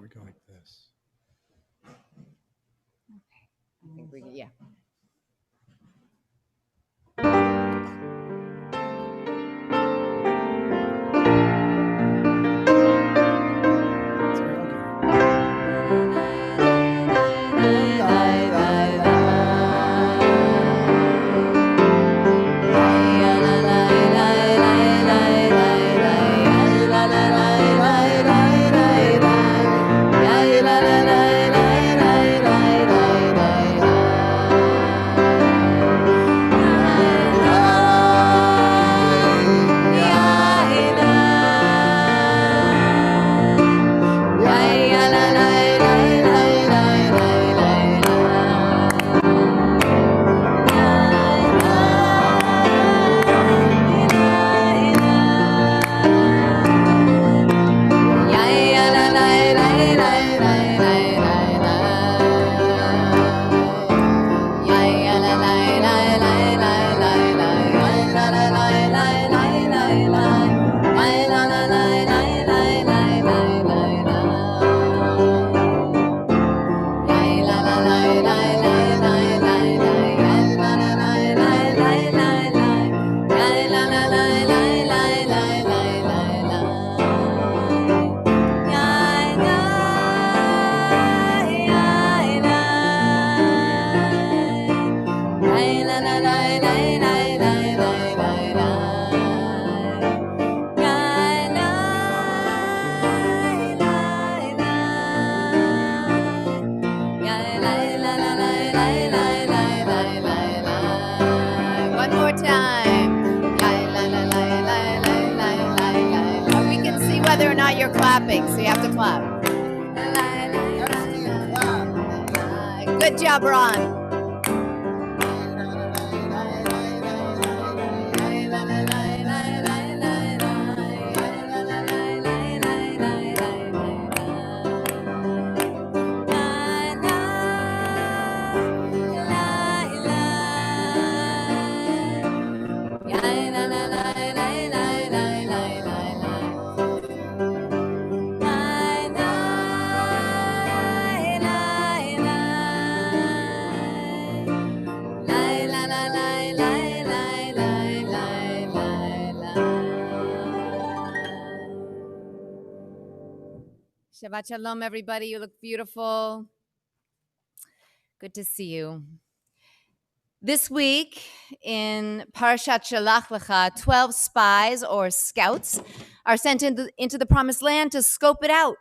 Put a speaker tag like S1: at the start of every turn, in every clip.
S1: we go like this?
S2: I think yeah. One more time. We can see whether or not you're clapping, so you have to clap. Good job, Ron. Shabbat Shalom, everybody. You look beautiful. Good to see you. This week in Parashat Shalach Lecha, 12 spies or scouts are sent into the Promised Land to scope it out,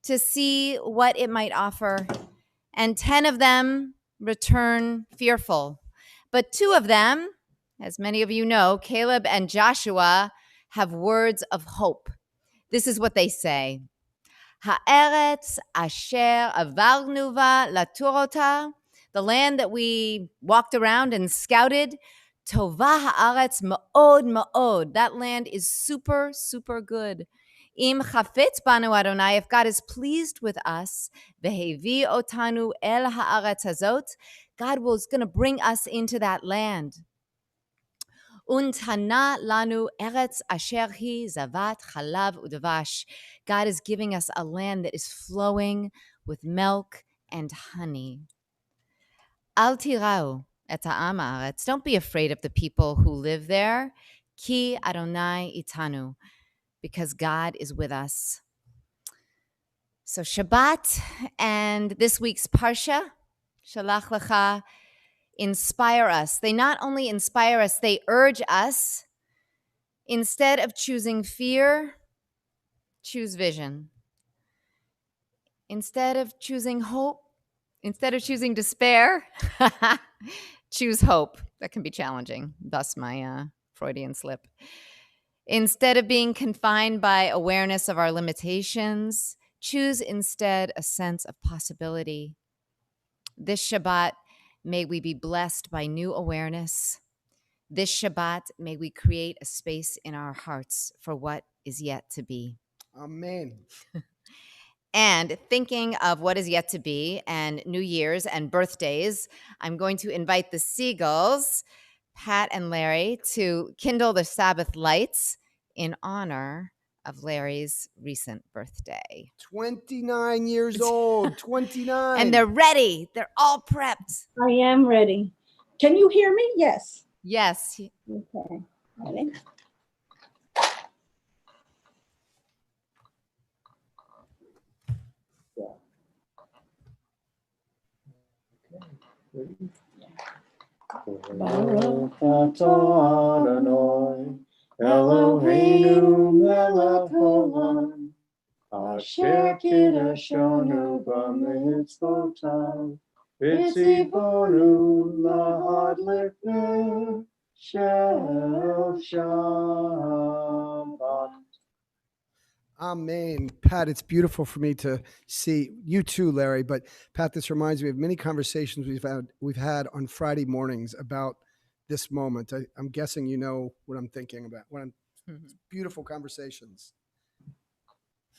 S2: to see what it might offer. And 10 of them return fearful. But 2 of them, as many of you know, Caleb and Joshua, have words of hope. This is what they say. Ha'eretz asher avarnu va laturota, the land that we walked around and scouted, tova ha'aretz ma'od ma'od, that land is super, super good. Im chafetz banu Adonai, if God is pleased with us, vehevi otanu el ha'aretz hazot, God is going to bring us into that land. Untana lanu eretz asher hi zavat chalav udvash. God is giving us a land that is flowing with milk and honey. Al tirau et ha'am haaretz. Don't be afraid of the people who live there. Ki Adonai itanu, because God is with us. So Shabbat and this week's Parsha, Shalach Lecha, inspire us. They not only inspire us, they urge us. Instead of choosing fear, choose vision. Instead of choosing hope, instead of choosing despair, choose hope. That can be challenging. Thus my Freudian slip. Instead of being confined by awareness of our limitations, choose instead a sense of possibility. This Shabbat, may we be blessed by new awareness. This Shabbat, may we create a space in our hearts for what is yet to be.
S1: Amen.
S2: And thinking of what is yet to be and New Year's and birthdays, I'm going to invite the Seagulls, Pat and Larry, to kindle the Sabbath lights in honor of Larry's recent birthday.
S1: 29 years old. 29.
S2: And they're ready. They're all prepped.
S3: I am ready. Can you hear me? Yes.
S2: Yes.
S3: Okay. Ready?
S4: Baruch atah Adonai, Eloheinu melech haolam, asher kiddushanu b'mitzvotav, v'tzivonu lahadlik ner shel Shabbat.
S1: Amen. Pat, it's beautiful for me to see you too, Larry. But Pat, this reminds me of many conversations we've had on Friday mornings about this moment. I'm guessing you know what I'm thinking about. It's beautiful conversations.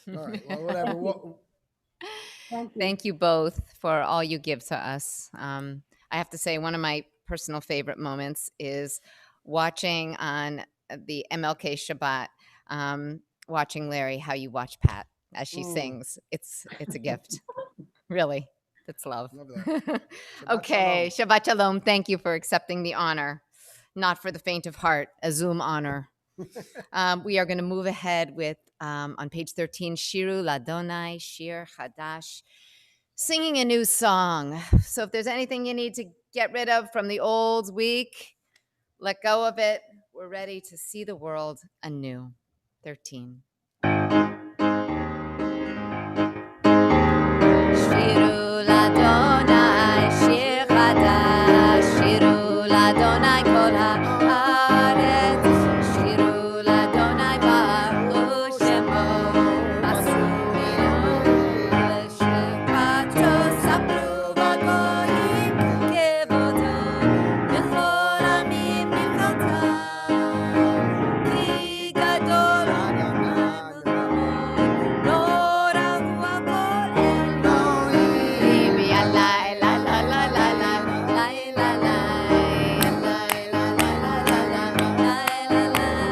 S1: All right. Well, whatever.
S2: Thank you both for all you give to us. I have to say, one of my personal favorite moments is watching on the MLK Shabbat, watching Larry, how you watch Pat as she sings. It's a gift. Really. That's love.
S1: Love that.
S2: Okay.
S1: Shabbat
S2: Shabbat Shalom. Thank you for accepting the honor. Not for the faint of heart, a Zoom honor. We are going to move ahead with, on page 13, Shiru Ladonai, Shir Chadash, singing a new song. So if there's anything you need to get rid of from the old week, let go of it. We're ready to see the world anew. 13. Shiru Ladonai, Shir Chadash, Shiru Ladonai kol haaretz, Shiru Ladonai baruch shemo, asu l'shirkato, sapru b'goyim kevodo, b'chol amim nivratam, ki gadol Adonai b'chol, lo ravu hakol Elohim, yalai la la la la la, lai la lai, yalai la la la la la, lai la lai,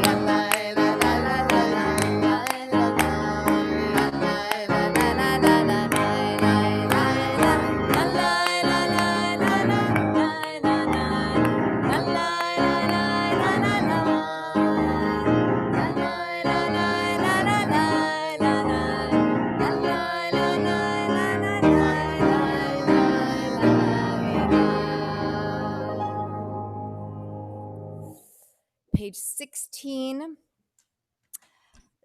S2: yalai la la la la la, lai la lai, yalai la la la la la, lai lai lai la, yalai la lai la la, lai la lai, yalai la lai la la la, yalai la lai la la, lai la lai, yalai la lai la la, lai lai. Page 16.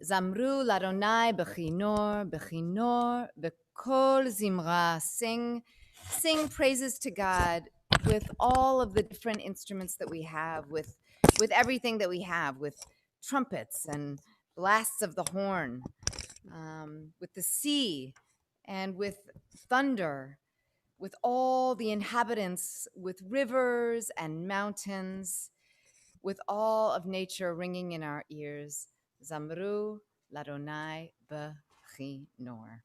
S2: Zamru Ladonai bechinor, bechinor, bekol zimra. Sing praises to God with all of the different instruments that we have, with everything that we have, with trumpets and blasts of the horn, with the sea and with thunder, with all the inhabitants, with rivers and mountains, with all of nature ringing in our ears. Zamru Ladonai bechinor.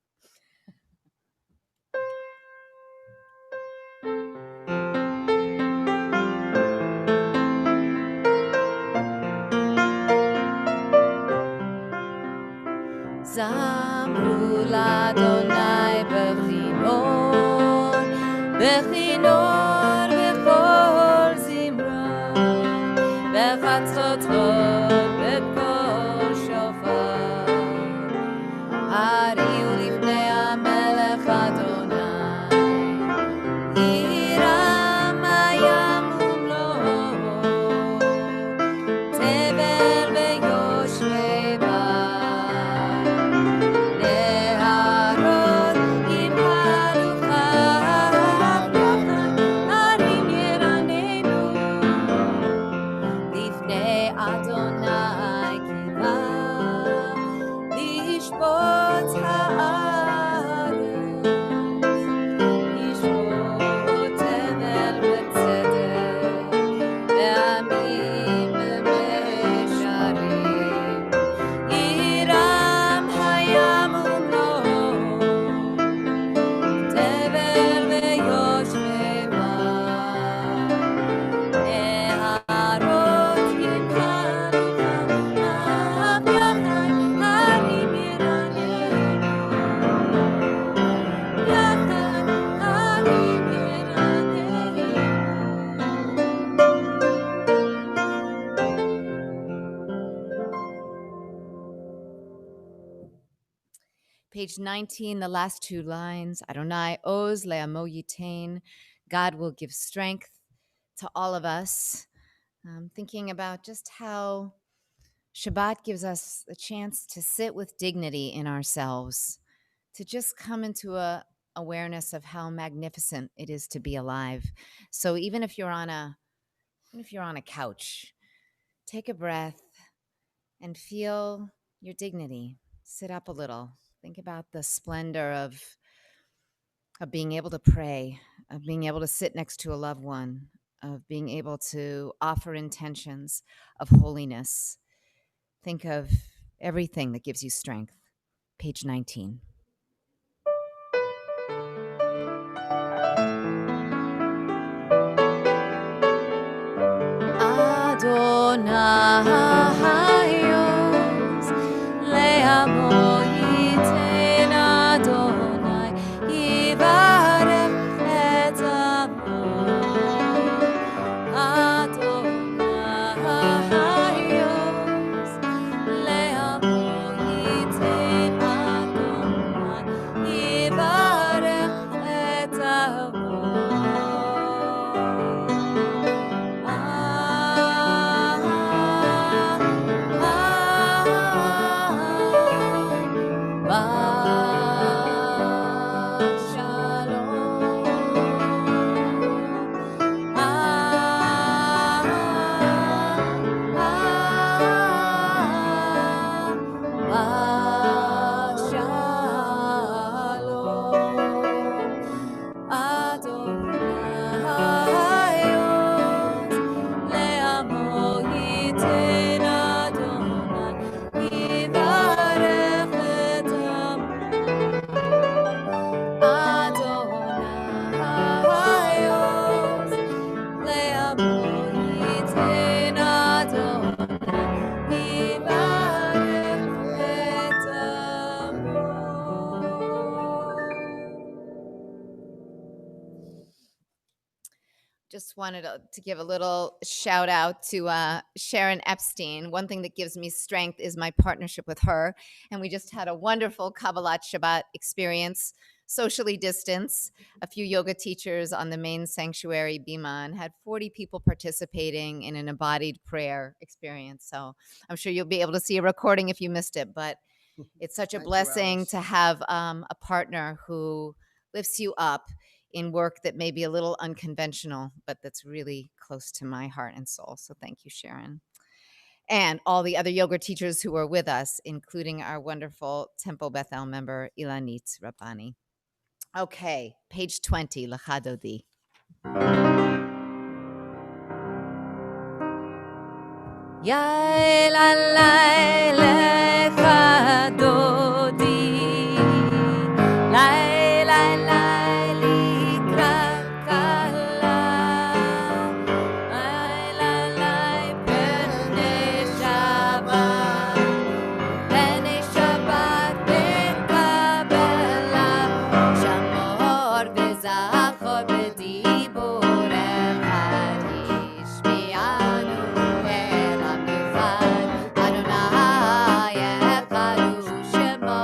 S2: Zamru Ladonai bechinor, bechinor bechol zimra, bechatzrotzrot bekol shofar. Hariu lifnei hamelech Adonai, yiram hayam umlo, tevel veyoshvei bar. Neharot yimpalu chav yochai, harim yeranenu, lifnei Adonai kiva, lishpot haaretz, lishpot tevel betzedek, ve'amim be'sharim. Yiram hayam umlo, tevel veyoshvei bar. Neharot yimpalu chav yochai, Page 19, the last two lines. Adonai oz le'amo yitain. God will give strength to all of us. Thinking about just how Shabbat gives us a chance to sit with dignity in ourselves, to just come into a awareness of how magnificent it is to be alive. So even if you're on a couch, take a breath and feel your dignity. Sit up a little. Think about the splendor of being able to pray, of being able to sit next to a loved one, of being able to offer intentions of holiness. Think of everything that gives you strength. Page 19. Adonai oz le'amo yitain. Adonai yivarech et amo. Adonai oz le'amo yitain. Adonai yivarech et amo. Just wanted to give a little shout out to Sharon Epstein. One thing that gives me strength is my partnership with her. And we just had a wonderful Kabbalat Shabbat experience, socially distanced. A few yoga teachers on the main sanctuary, Bima, and had 40 people participating in an embodied prayer experience. So I'm sure you'll be able to see a recording if you missed it. But it's such a
S1: Thank you,
S2: blessing
S1: Alice.
S2: to have a partner who lifts you up in work that may be a little unconventional, but that's really close to my heart and soul. So thank you, Sharon. And all the other yoga teachers who are with us, including our wonderful Temple Beth-El member, Ilanit Rabbani. Okay, page 20, L'chadodi. Yael alay lechadodi. Lay, lay, lay, likrat kala. Lay, lay, lay, pernei Shabbat ben kabela. Shamor v'zachor b'diborecha. Yishmi'anu el hamichad. Adonai echad hu shemo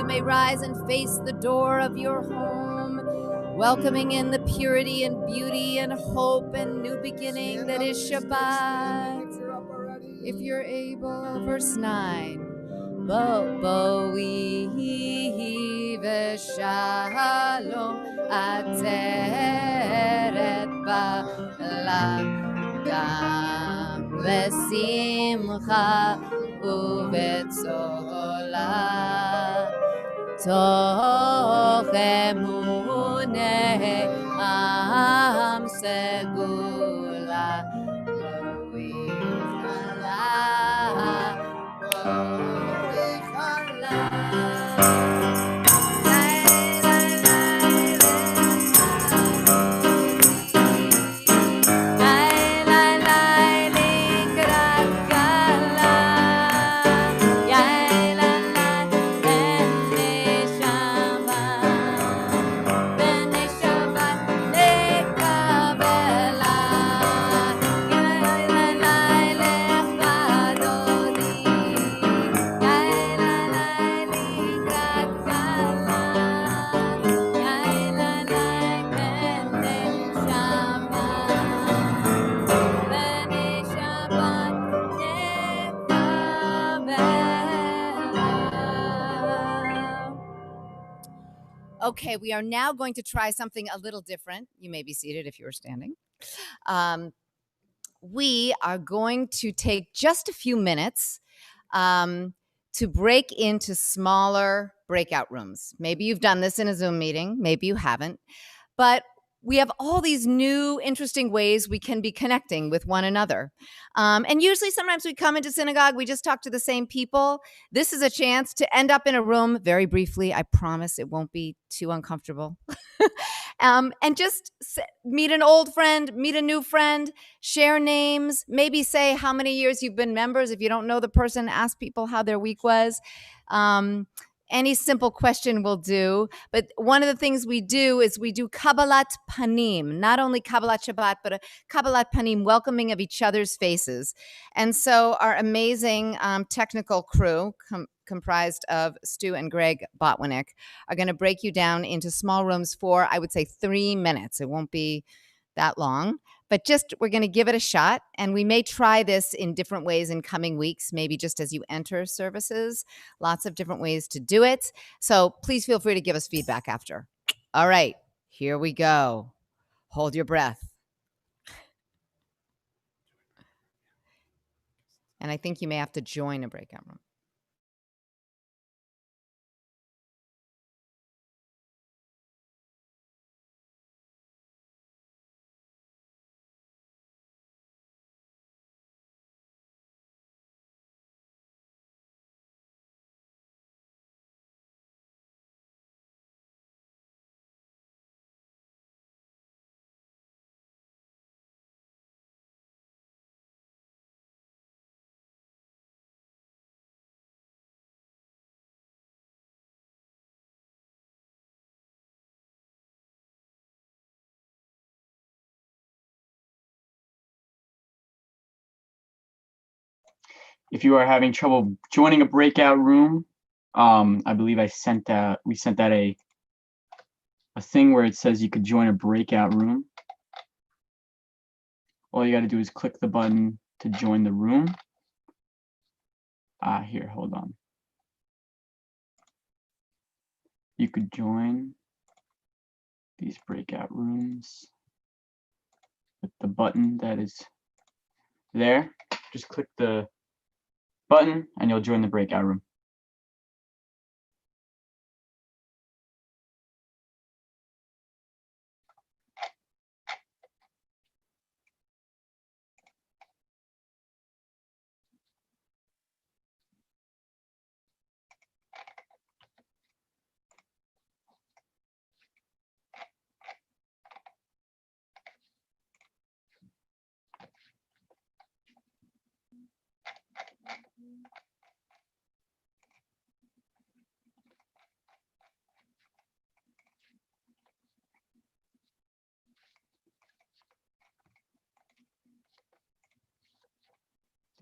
S2: you may rise and face the door of your home, welcoming in the purity and beauty and hope and new beginning that is Shabbat. If you're able, verse 9. Bo'wi v'shalom ateret ba'la gam lesimcha uvetzola toch emunei am segula Bo'wi Okay, we are now going to try something a little different. You may be seated if you are standing. We are going to take just a few minutes to break into smaller breakout rooms. Maybe you've done this in a Zoom meeting, maybe you haven't, but we have all these new interesting ways we can be connecting with one another. And usually sometimes we come into synagogue, we just talk to the same people. This is a chance to end up in a room very briefly. I promise it won't be too uncomfortable. And just meet an old friend, meet a new friend, share names, maybe say how many years you've been members. If you don't know the person, ask people how their week was. Any simple question will do. But one of the things we do is we do Kabbalat Panim, not only Kabbalat Shabbat, but a Kabbalat Panim, welcoming of each other's faces. And so our amazing technical crew, comprised of Stu and Greg Botwinick, are going to break you down into small rooms for, I would say, 3 minutes. It won't be that long. But just we're going to give it a shot, and we may try this in different ways in coming weeks, maybe just as you enter services, lots of different ways to do it. So please feel free to give us feedback after. All right, here we go. Hold your breath. And I think you may have to join a breakout room.
S5: If you are having trouble joining a breakout room, I believe we sent out a thing where it says you could join a breakout room. All you got to do is click the button to join the room. Here, hold on. You could join these breakout rooms with the button that is there. Just click the button and you'll join the breakout room.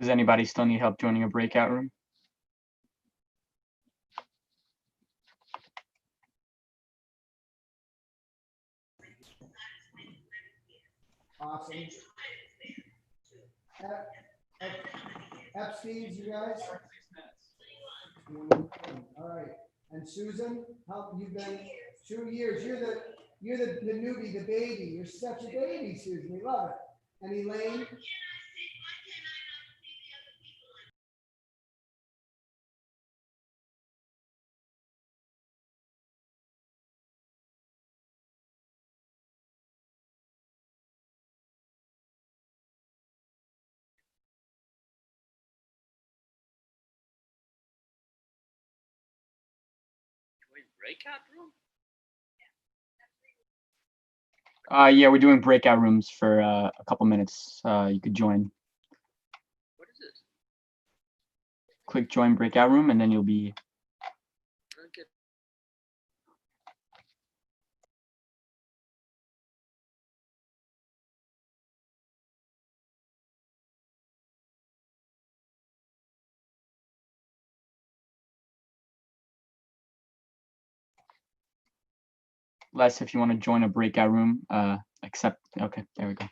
S5: Does anybody still need help joining a breakout room?
S1: Awesome. Epstein's, you guys? All right. And Susan, how you've been 2 years. You're the newbie, the baby. You're such a baby, Susan. We love it. And Elaine?
S6: Breakout room?
S5: Yeah, we're doing breakout rooms for a couple minutes. You could join.
S6: What is this?
S5: Click join breakout room, and then you'll be.
S6: I don't get.
S5: Les, if you want to join a breakout room, accept. Okay, there we go.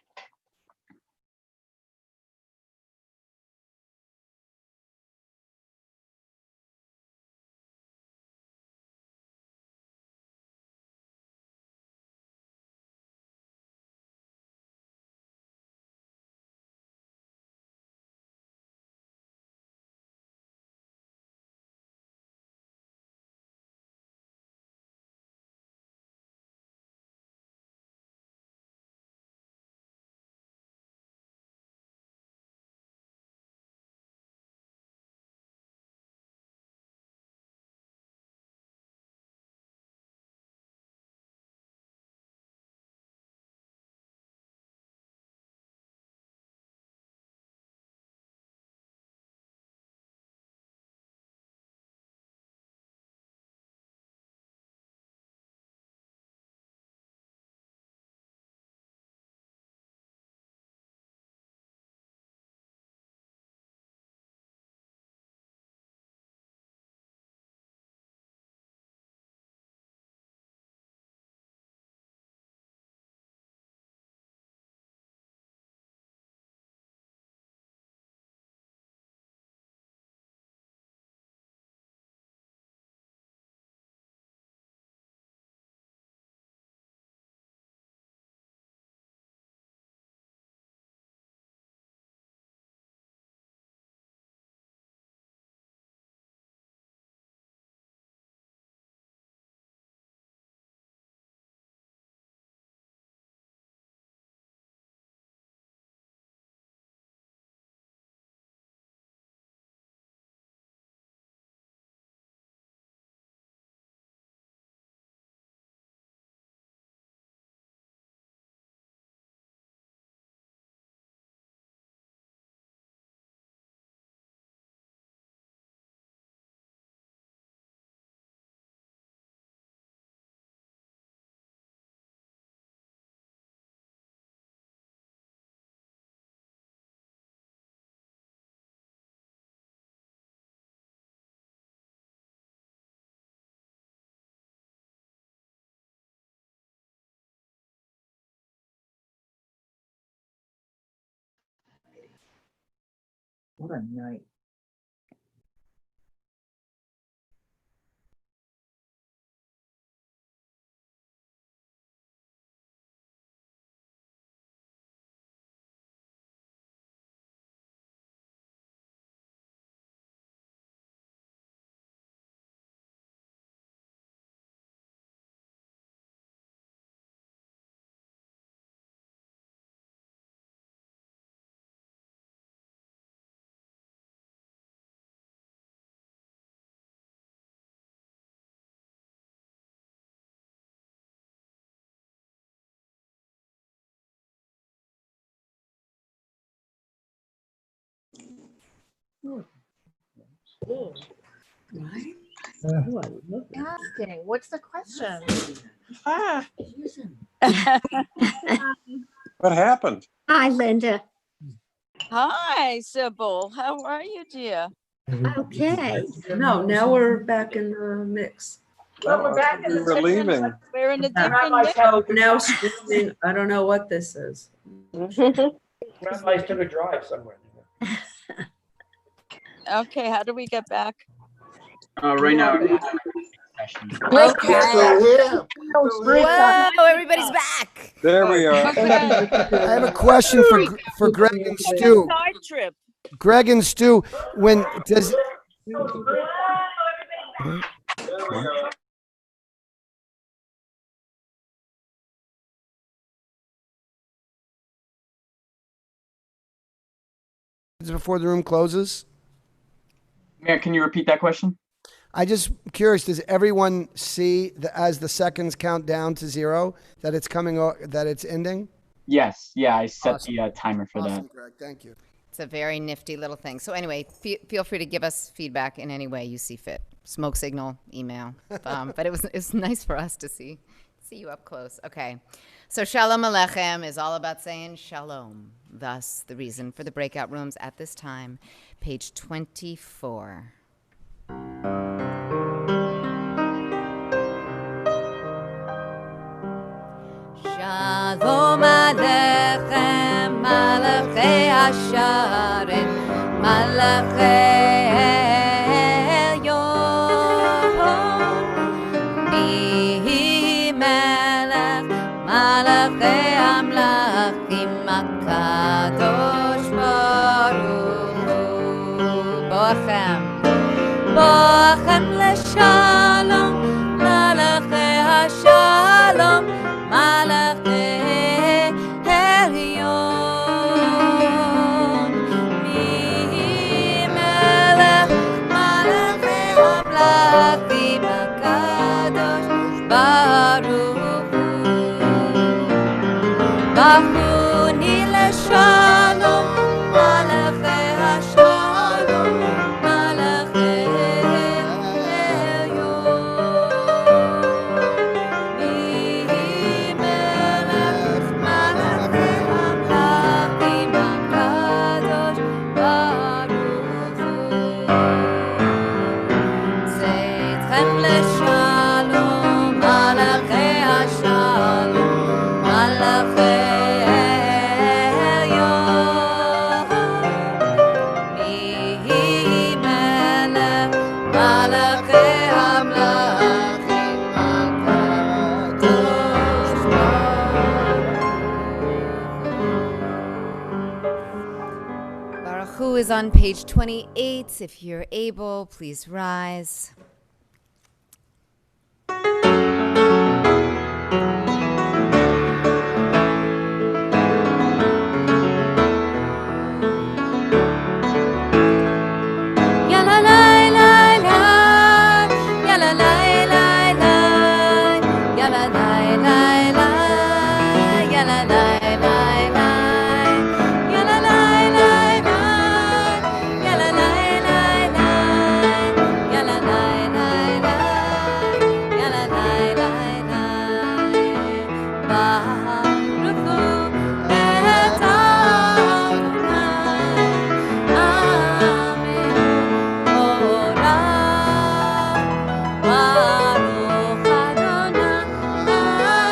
S4: What a night.
S7: Asking, what's the question?
S8: What happened?
S9: Hi, Linda.
S10: Hi, Sybil. How are you, dear?
S9: Okay.
S11: No, now we're back in the mix.
S4: But we're back in
S8: We
S4: the
S8: were leaving.
S10: We're in a different
S4: Rabbi's
S10: day.
S4: house.
S9: Now screaming, I don't know what this is.
S6: Rabbis took a drive somewhere.
S10: Okay, how do we get back?
S5: Right now, session.
S2: Okay.
S3: Great.
S2: Whoa, everybody's back.
S8: There we are.
S10: Okay.
S1: I have a question for Greg and Stu.
S10: Side trip.
S1: Greg and Stu, when does before the room closes?
S5: Mayor, can you repeat that question?
S1: I just curious. Does everyone see as the seconds count down to 0 that it's coming? That it's ending?
S5: Yes. Yeah, I set
S1: Awesome.
S5: the timer for
S1: Awesome,
S5: that.
S1: Greg. Thank you.
S2: It's a very nifty little thing. So anyway, feel free to give us feedback in any way you see fit. Smoke signal, email. But it was nice for us to see you up close. Okay. So Shalom Aleichem is all about saying shalom. Thus, the reason for the breakout rooms at this time, page 24. Shalom Aleichem, Malachei Hasharet, Malachei Elyon, Bihi Melech, Malachei Amlachim, HaKadosh Baruch Hu. Boachem, Boachem leshalom, Malachei Hashalom, Malachei Elyon, Mihi Melech, Malachei Amlachim, HaKadosh Baruch Hu. Bachuni leshalom, Malachei Hashalom, Malachei Elyon, Mihi Melech, Malachei Amlachim, HaKadosh Baruch Hu. Tzedchem leshalom, Malachei Hashalom, Malachei Elyon, Mihi Melech, Malachei Amlachim, HaKadosh Baruch Hu is on page 28. If you're able, please rise. Ya la la la la, ya la la la la, ya la la la la, ya la la la la, ya la la la la, ya la la la la, ya la la la la, ya la la la la. Baruch Hu et Adonai, Amen. Baruch Adonai, Le'olam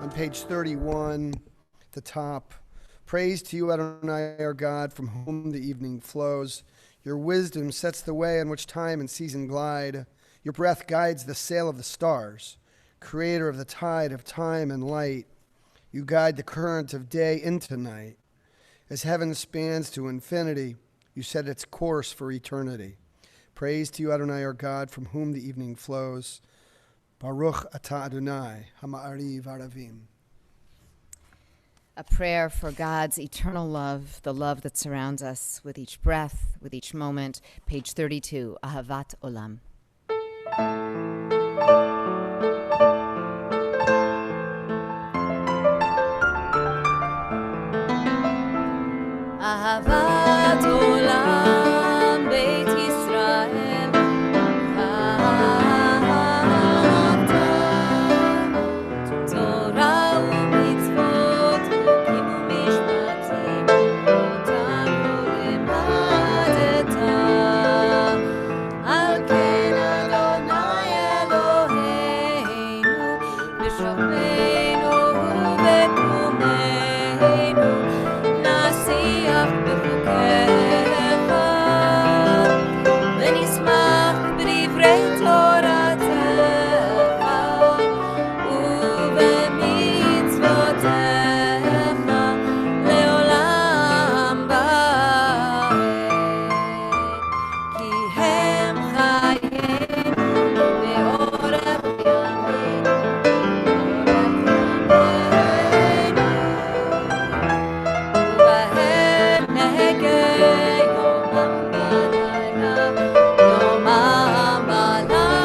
S1: On page 31, the top. Praise to you, Adonai, our God, from whom the evening flows. Your wisdom sets the way on which time and season glide. Your breath guides the sail of the stars. Creator of the tide of time and light, you guide the current of day into night. As heaven spans to infinity, you set its course for eternity. Praise to you, Adonai, our God, from whom the evening flows. Baruch atah Adonai, Hama'ariv Aravim.
S2: a prayer for God's eternal love, the love that surrounds us with each breath, with each moment. Page 32, Ahavat Olam. Ahavat Olam Beit Yisrael Ahavta Torah u'mitzvot Chukim u'mishpatim Otanu limadeta Al ken Adonai Eloheinu B'shomeinu u'bekumeinu נשיח בחוקיך ונשמח בדברי תורתך ובמצוותיך לעולם ועד כי הם חיינו ואורך ימינו ובהם נהגה יומם בלילה, יומם בלילה,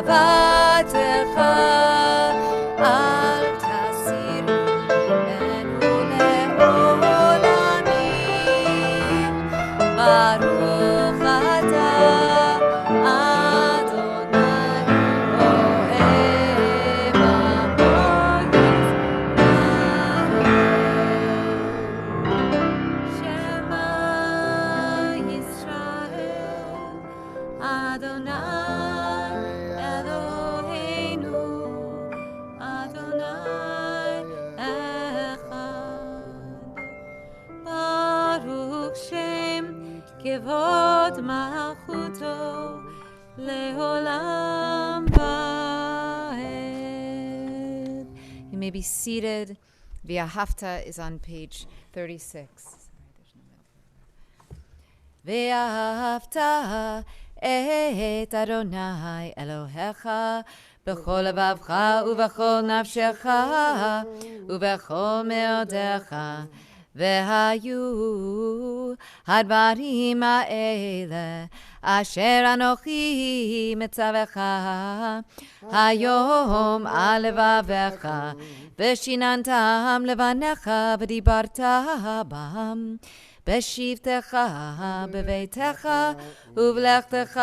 S2: ואהבתך אל תסיר ממנו לעולמים. ברוך אתה, אדוני, אוהב עמו Shema Yisrael, Adonai Eloheinu, Adonai Echad. Baruch Shem Kevod Malchuto Leolam Vaed. You may be seated. Via Hafta is on page 36. ואהבת את אדוני אלוהיך בכל לבבך ובכל נפשך ובכל מאודיך והיו הדברים האלה אשר אנוכי מצווך היום על לבביך ושיננתם לבניך ודיברת בם בשבתך בביתך ובלכתך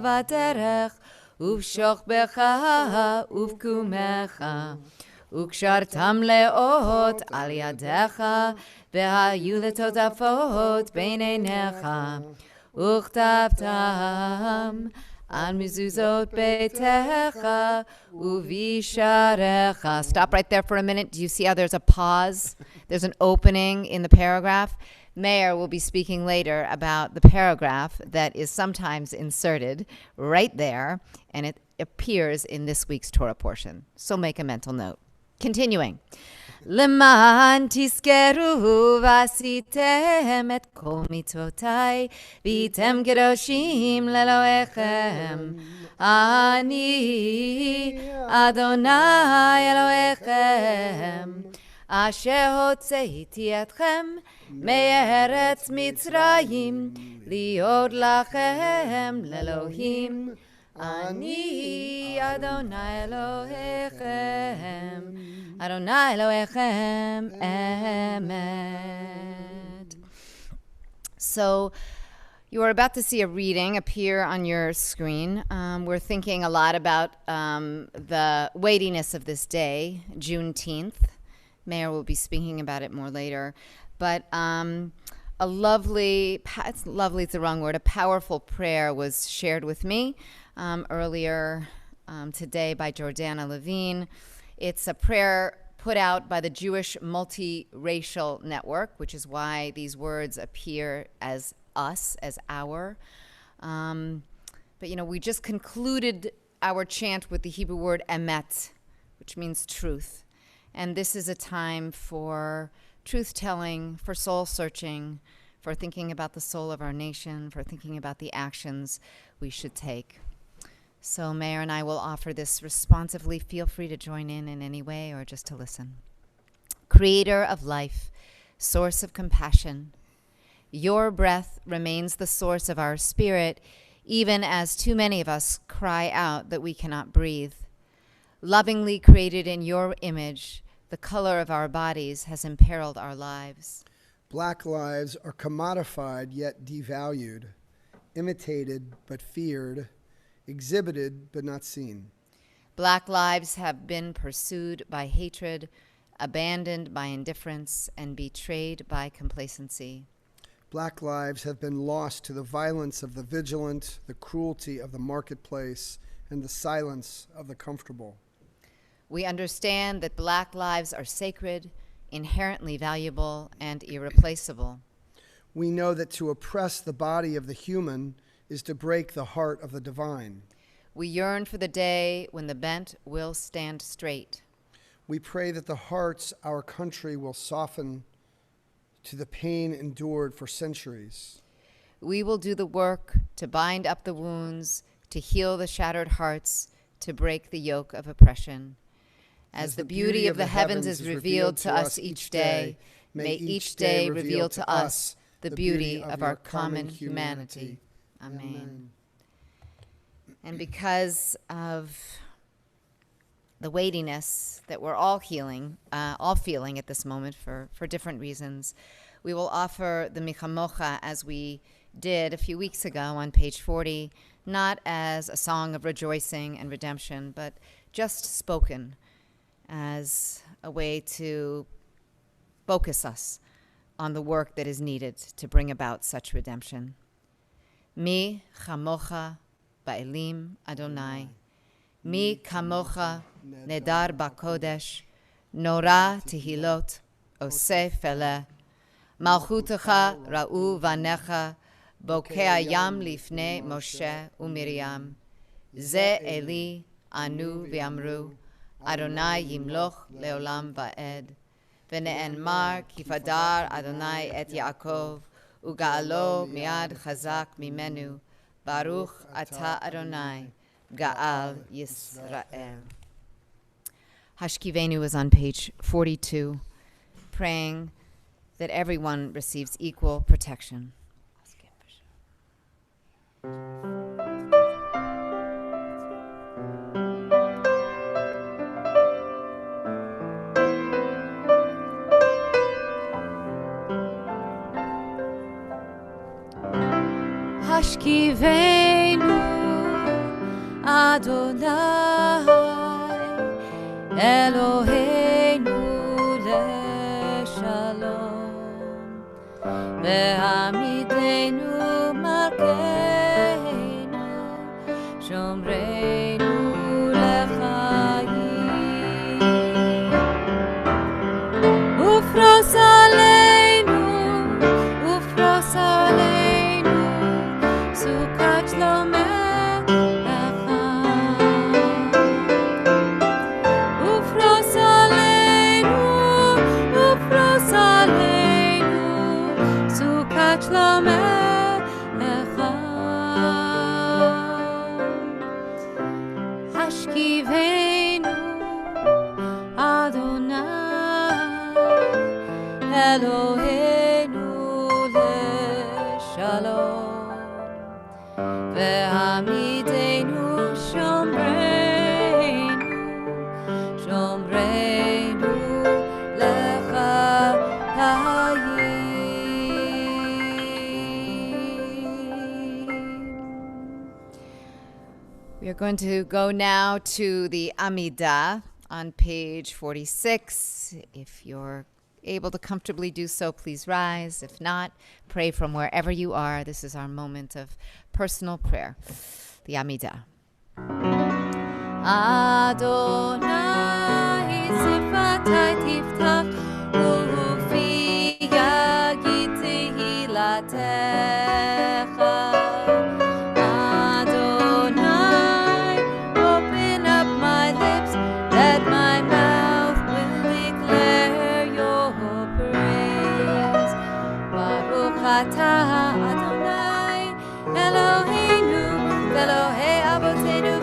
S2: בדרך ובשוכבך ובקומך וקשרתם לאות על ידיך והיו לטוטפות בין עיניך וכתבתם על מזוזות ביתך ובשעריך. Stop right there for a minute. Do you see how there's a pause? There's an opening in the paragraph. Meir will be speaking later about the paragraph that is sometimes inserted right there, and it appears in this week's Torah portion. So make a mental note. Continuing. למען תזכרו ועשיתם את כל מצוותיי והייתם קדושים לאלוהיכם. אני אדוני אלוהיכם אשר הוצאתי אתכם מארץ מצרים להיות לכם לאלוהים. אני אדוני אלוהיכם, אדוני אלוהיכם אמת. So you are about to see a reading appear on your screen. We're thinking a lot about the weightiness of this day, Juneteenth. Meir will be speaking about it more later. But a lovely, it's the wrong word, a powerful prayer was shared with me earlier today by Jordana Levine. It's a prayer put out by the Jewish Multiracial Network, which is why these words appear as us, as our. But, we just concluded our chant with the Hebrew word emet, which means truth. And this is a time for truth-telling, for soul-searching, for thinking about the soul of our nation, for thinking about the actions we should take. So Mayor and I will offer this responsively. Feel free to join in any way or just to listen. Creator of life, source of compassion, your breath remains the source of our spirit, even as too many of us cry out that we cannot breathe. Lovingly created in your image, the color of our bodies has imperiled our lives.
S1: Black lives are commodified yet devalued, imitated but feared, exhibited but not seen.
S2: Black lives have been pursued by hatred, abandoned by indifference, and betrayed by complacency.
S1: Black lives have been lost to the violence of the vigilant, the cruelty of the marketplace, and the silence of the comfortable.
S2: We understand that Black lives are sacred, inherently valuable, and irreplaceable.
S1: We know that to oppress the body of the human is to break the heart of the divine.
S2: We yearn for the day when the bent will stand straight.
S1: We pray that the hearts our country will soften to the pain endured for centuries.
S2: We will do the work to bind up the wounds, to heal the shattered hearts, to break the yoke of oppression. As the beauty of the heavens is revealed to us each day, may each day reveal to us the beauty of our common humanity. Amen. And because of the weightiness that we're all feeling at this moment for different reasons, we will offer the Michamocha as we did a few weeks ago on page 40, not as a song of rejoicing and redemption, but just spoken as a way to focus us on the work that is needed to bring about such redemption. Mi chamocha ba'elim Adonai, mi kamocha nedar ba'kodesh, nora tehilot oseh feleh, malchutecha ra'u vanecha, bokeh yam lifnei Moshe u'Miriam, ze Eli anu v'amru, Adonai yimloch leolam va'ed, v'ne'enmar kifadar Adonai et Yaakov, uga'alo miad chazak mimenu, Baruch ata Adonai, Ga'al Yisrael. Hashkivenu is on page 42, praying that everyone receives equal protection. Hashkivenu Adonai Eloheinu leshalom Ve'amidenu malkeinu Shomreinu lechayim Ufros aleinu Sukkot Shlomecha Ufros aleinu Sukkot Shlomecha Hashkivenu Adonai Eloheinu leshalom Ve'amidenu shomreinu lechayim. We are going to go now to the Amidah on page 46. If you're able to comfortably do so, please rise. If not, pray from wherever you are. This is our moment of personal prayer. The Amidah. Adonai sifatai tiftach ufi yagid tehilatecha. Adonai, open up my lips, that my mouth will declare your praise. Baruch atah Adonai Eloheinu, Elohei Avotenu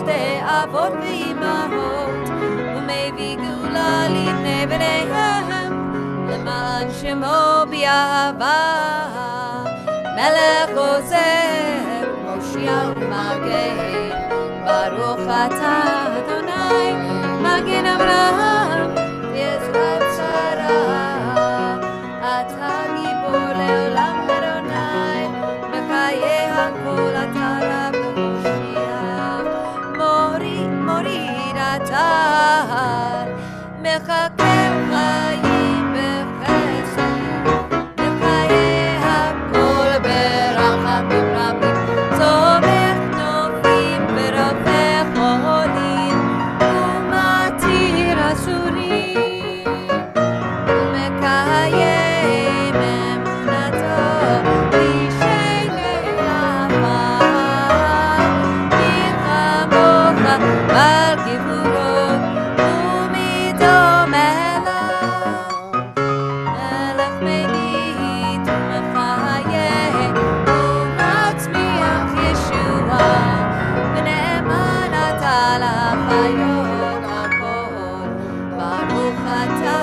S2: שתי אבות ואימהות, ומביא גאולה לבני בניהם, למען שמו באהבה. מלך עוזר, מושיע ומגן, ברוך אתה אדוני, מגן אברהם, בעזרת שרה. אתה גיבור לעולם אדוני, מחיי הכל אתה רב ומושיע. מוריד אתה, מחכה חיים בחסד, מחיי הכל ברחמים רבים, צומח נופים ורופא חולים, ומתיר אסורים, ומקיים אמונתו אישי נעלמה. מי כמוך בעל גבורות ומידו מלך, מלך ממיט ומחיה ומצמיח ישועה, ונאמן אתה לחיות הכל. ברוך אתה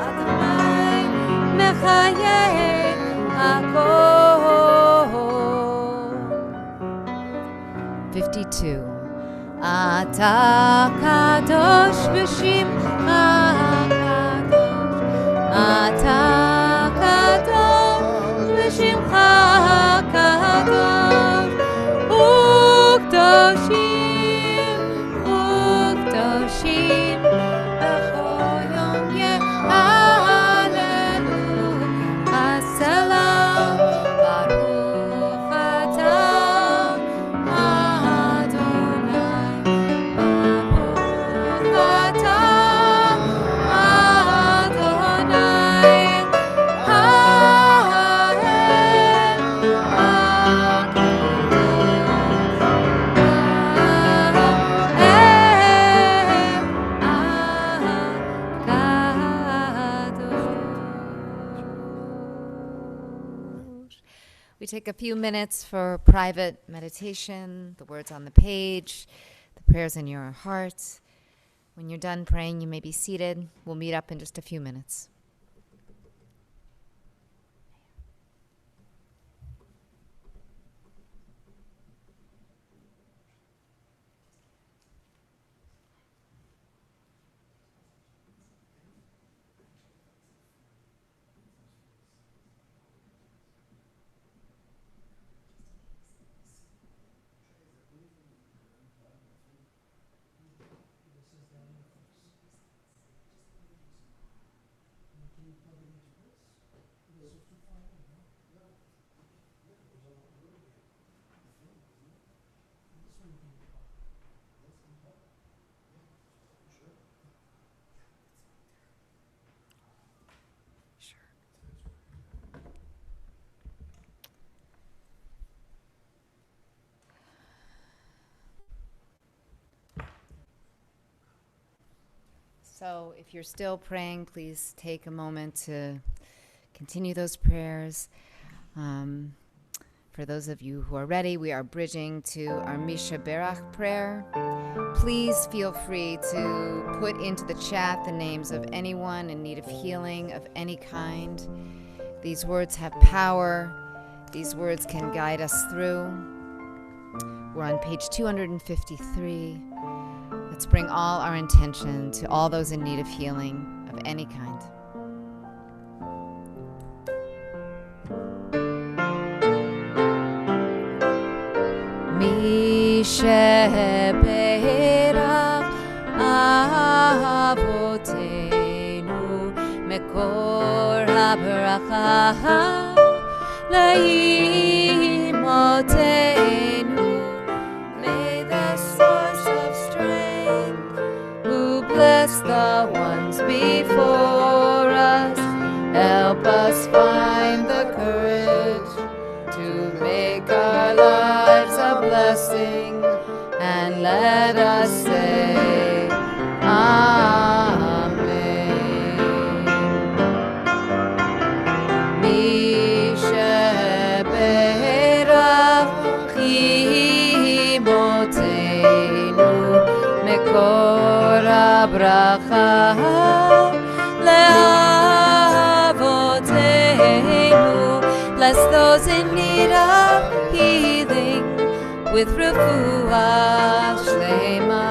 S2: אדוני, מחיה הכל. 52. אתה קדוש בשמך קדוש, אתה קדוש בשמך קדוש, וקדושים וקדושים בכל יום יהללו הסלם. ברוך אתה We take a few minutes for private meditation, the words on the page, the prayers in your heart. When you're done praying, you may be seated. We'll meet up in just a few minutes. So if you're still praying, please take a moment to continue those prayers. For those of you who are ready, we are bridging to our Misha Berach prayer. Please feel free to put into the chat the names of anyone in need of healing of any kind. These words have power. These words can guide us through. We're on page 253. Let's bring all our intention to all those in need of healing of any kind. Mi sheberach avotenu mekor habracha laimotenu. May the source of strength, who bless the ones before us, help us find the courage to make our lives a blessing, and let us say Amen. Mi sheberach imotenu הברכה לאבותינו. Bless those in need of healing with refuah shlema,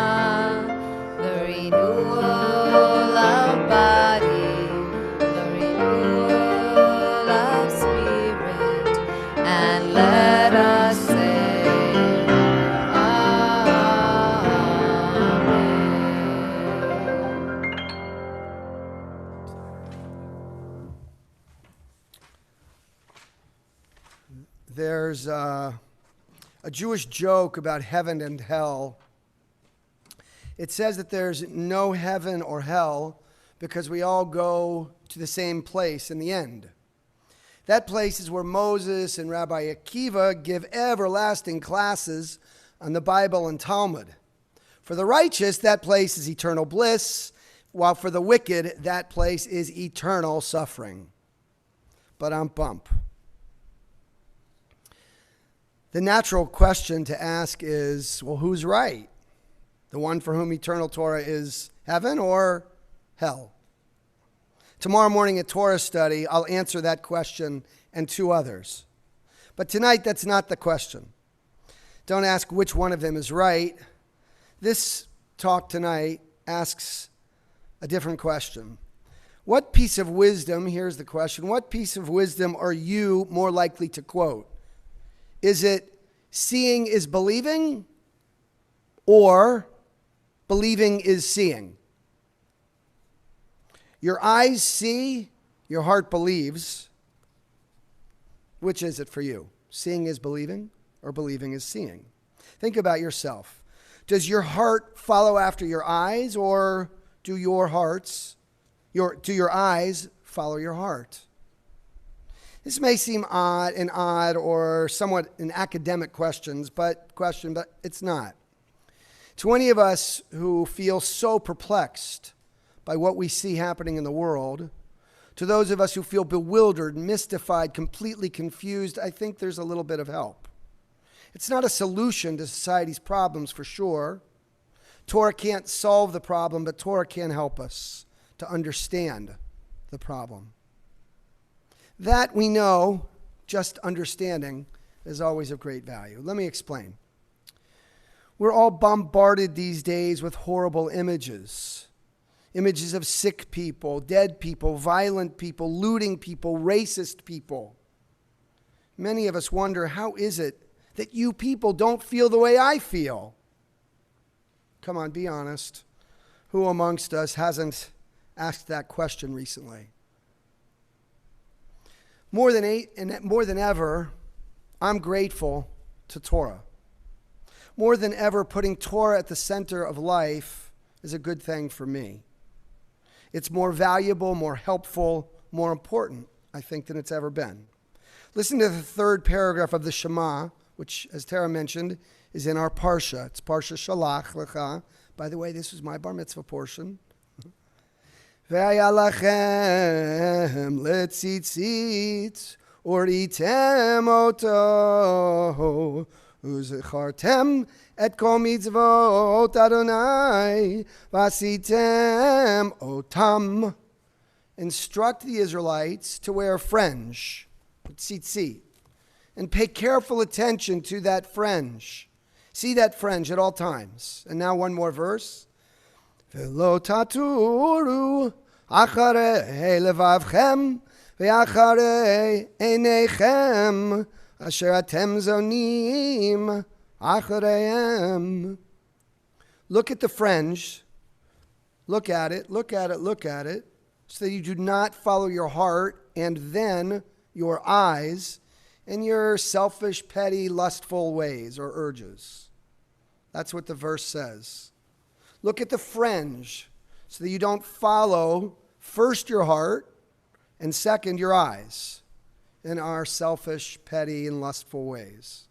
S2: the renewal of body, the renewal of spirit, and let us say Amen.
S1: There's a Jewish joke about heaven and hell. It says that there's no heaven or hell because we all go to the same place in the end. That place is where Moses and Rabbi Akiva give everlasting classes on the Bible and Talmud. For the righteous, that place is eternal bliss, while for the wicked, that place is eternal suffering. But bump. The natural question to ask is, well, who's right? The one for whom eternal Torah is heaven or hell? Tomorrow morning at Torah study, I'll answer that question and two others. But tonight, that's not the question. Don't ask which one of them is right. This talk tonight asks a different question. What piece of wisdom, here's the question, what piece of wisdom are you more likely to quote? Is it seeing is believing or believing is seeing? Your eyes see, your heart believes. Which is it for you? Seeing is believing or believing is seeing? Think about yourself. Does your heart follow after your eyes, or do your eyes follow your heart? This may seem odd or somewhat an academic question, but it's not. To any of us who feel so perplexed by what we see happening in the world, to those of us who feel bewildered, mystified, completely confused, I think there's a little bit of help. It's not a solution to society's problems for sure. Torah can't solve the problem, but Torah can help us to understand the problem. That we know, just understanding, is always of great value. Let me explain. We're all bombarded these days with horrible images. Images of sick people, dead people, violent people, looting people, racist people. Many of us wonder, how is it that you people don't feel the way I feel? Come on, be honest. Who amongst us hasn't asked that question recently? More than ever, I'm grateful to Torah. More than ever, putting Torah at the center of life is a good thing for me. It's more valuable, more helpful, more important, I think, than it's ever been. Listen to the third paragraph of the Shema, which, as Tara mentioned, is in our Parsha. It's Parsha Shalach Lecha. By the way, this was my bar mitzvah portion. V'haya lachem letzitzit uritem oto uzechartem et kol mitzvot Adonai vasitem otam. Instruct the Israelites to wear a fringe, tzitzit, and pay careful attention to that fringe. See that fringe at all times. And now one more verse. V'lo taturu acharei levavchem ve'acharei einechem asher atem zonim achareihem. Look at the fringe. Look at it, so that you do not follow your heart and then your eyes in your selfish, petty, lustful ways or urges. That's what the verse says. Look at the fringe so that you don't follow first your heart and second your eyes in our selfish, petty, and lustful ways.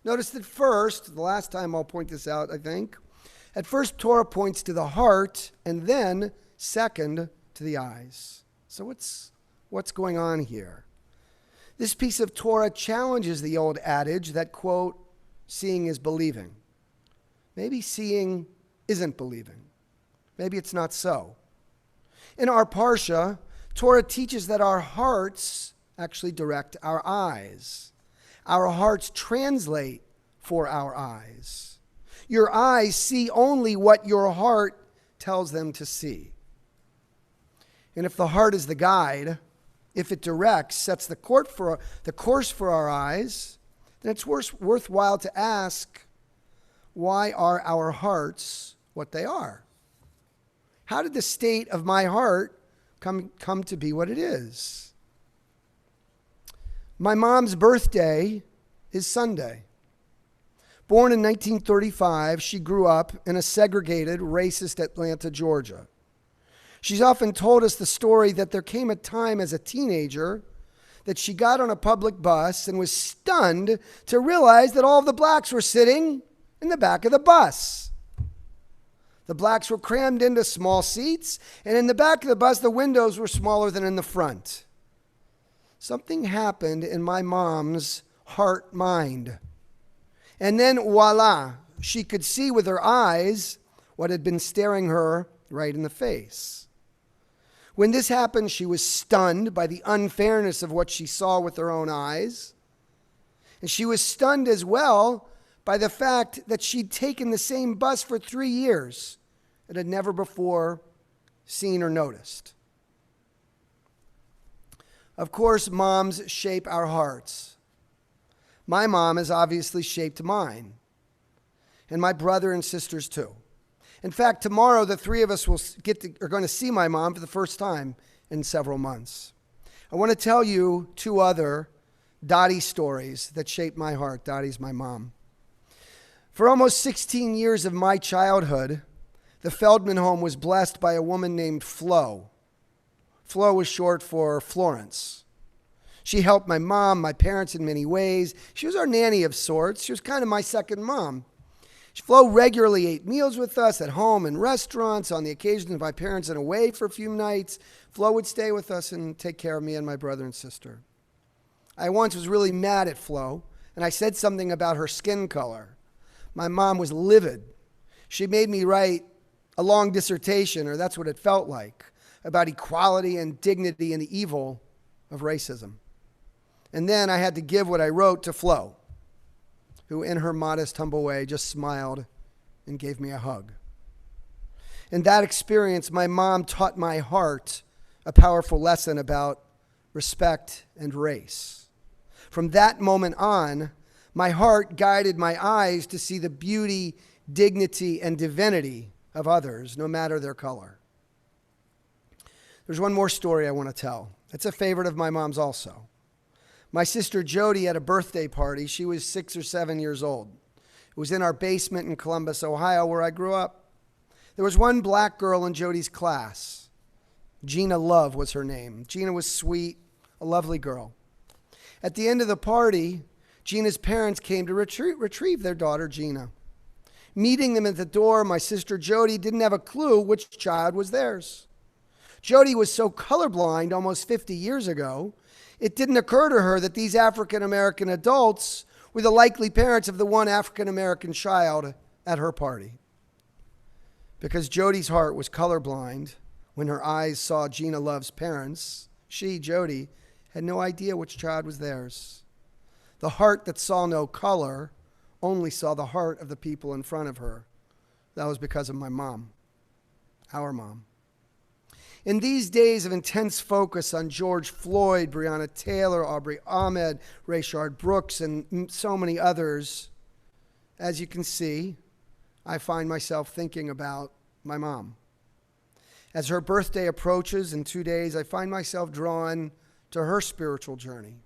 S1: Notice that first, the last time I'll point this out, I think, at first Torah points to the heart and then second to the eyes. So what's going on here? This piece of Torah challenges the old adage that, quote, seeing is believing. Maybe seeing isn't believing. Maybe it's not so. In our Parsha, Torah teaches that our hearts actually direct our eyes. Our hearts translate for our eyes. Your eyes see only what your heart tells them to see. And if the heart is the guide, if it directs, sets the course for our eyes, then it's worthwhile to ask, why are our hearts what they are? How did the state of my heart come to be what it is? My mom's birthday is Sunday. Born in 1935, she grew up in a segregated, racist Atlanta, Georgia. She's often told us the story that there came a time as a teenager that she got on a public bus and was stunned to realize that all the blacks were sitting in the back of the bus. The blacks were crammed into small seats, and in the back of the bus, the windows were smaller than in the front. Something happened in my mom's heart-mind. And then, voila, she could see with her eyes what had been staring her right in the face. When this happened, she was stunned by the unfairness of what she saw with her own eyes. And she was stunned as well by the fact that she'd taken the same bus for 3 years and had never before seen or noticed. Of course, moms shape our hearts. My mom has obviously shaped mine, and my brother and sisters too. In fact, tomorrow the three of us are going to see my mom for the first time in several months. I want to tell you two other Dottie stories that shaped my heart. Dottie's my mom. For almost 16 years of my childhood, the Feldman home was blessed by a woman named Flo. Flo was short for Florence. She helped my mom, my parents in many ways. She was our nanny of sorts. She was kind of my second mom. Flo regularly ate meals with us at home and restaurants. On the occasions of my parents and away for a few nights, Flo would stay with us and take care of me and my brother and sister. I once was really mad at Flo, and I said something about her skin color. My mom was livid. She made me write a long dissertation, or that's what it felt like, about equality and dignity and the evil of racism. And then I had to give what I wrote to Flo, who in her modest, humble way just smiled and gave me a hug. In that experience, my mom taught my heart a powerful lesson about respect and race. From that moment on, my heart guided my eyes to see the beauty, dignity, and divinity of others, no matter their color. There's one more story I want to tell. It's a favorite of my mom's also. My sister Jody had a birthday party. She was 6 or 7 years old. It was in our basement in Columbus, Ohio, where I grew up. There was one black girl in Jody's class. Gina Love was her name. Gina was sweet, a lovely girl. At the end of the party, Gina's parents came to retrieve their daughter, Gina. Meeting them at the door, my sister Jody didn't have a clue which child was theirs. Jody was so colorblind almost 50 years ago, it didn't occur to her that these African-American adults were the likely parents of the one African-American child at her party. Because Jody's heart was colorblind, when her eyes saw Gina Love's parents, she, Jody, had no idea which child was theirs. The heart that saw no color only saw the heart of the people in front of her. That was because of my mom, our mom. In these days of intense focus on George Floyd, Breonna Taylor, Aubrey Ahmed, Rayshard Brooks, and so many others, as you can see, I find myself thinking about my mom. As her birthday approaches in 2 days, I find myself drawn to her spiritual journey.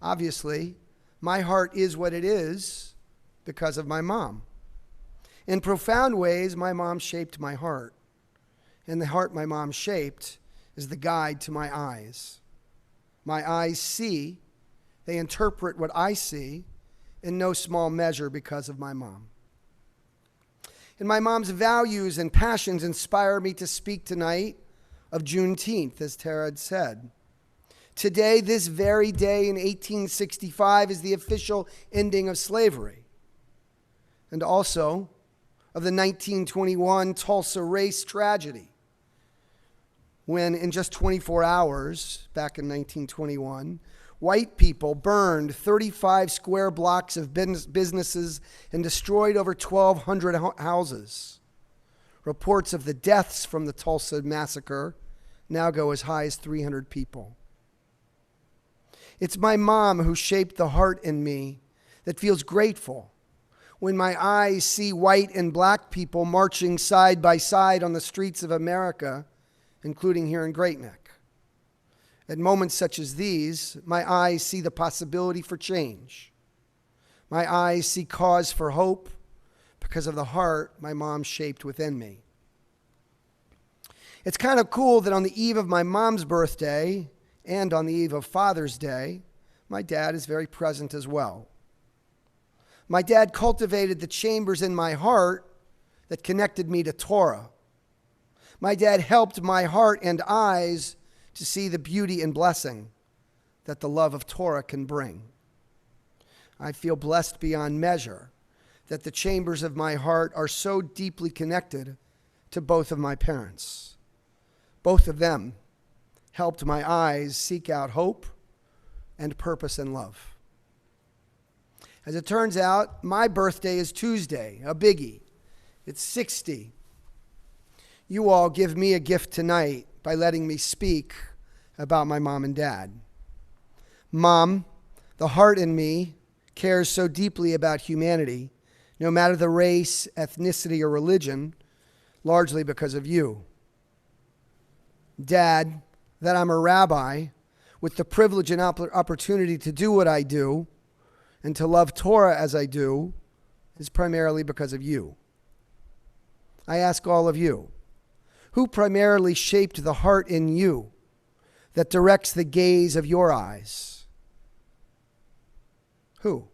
S1: Obviously, my heart is what it is because of my mom. In profound ways, my mom shaped my heart. And the heart my mom shaped is the guide to my eyes. My eyes see, they interpret what I see in no small measure because of my mom. And my mom's values and passions inspire me to speak tonight of Juneteenth, as Tara had said. Today, this very day in 1865, is the official ending of slavery. And also of the 1921 Tulsa race tragedy, when in just 24 hours, back in 1921, white people burned 35 square blocks of businesses and destroyed over 1,200 houses. Reports of the deaths from the Tulsa massacre now go as high as 300 people. It's my mom who shaped the heart in me that feels grateful when my eyes see white and black people marching side by side on the streets of America, including here in Great Neck. At moments such as these, my eyes see the possibility for change. My eyes see cause for hope because of the heart my mom shaped within me. It's kind of cool that on the eve of my mom's birthday and on the eve of Father's Day, my dad is very present as well. My dad cultivated the chambers in my heart that connected me to Torah. My dad helped my heart and eyes to see the beauty and blessing that the love of Torah can bring. I feel blessed beyond measure that the chambers of my heart are so deeply connected to both of my parents. Both of them helped my eyes seek out hope and purpose and love. As it turns out, my birthday is Tuesday, a biggie. It's 60. You all give me a gift tonight by letting me speak about my mom and dad. Mom, the heart in me cares so deeply about humanity, no matter the race, ethnicity, or religion, largely because of you. Dad, that I'm a rabbi with the privilege and opportunity to do what I do and to love Torah as I do is primarily because of you. I ask all of you, who primarily shaped the heart in you that directs the gaze of your eyes? Who?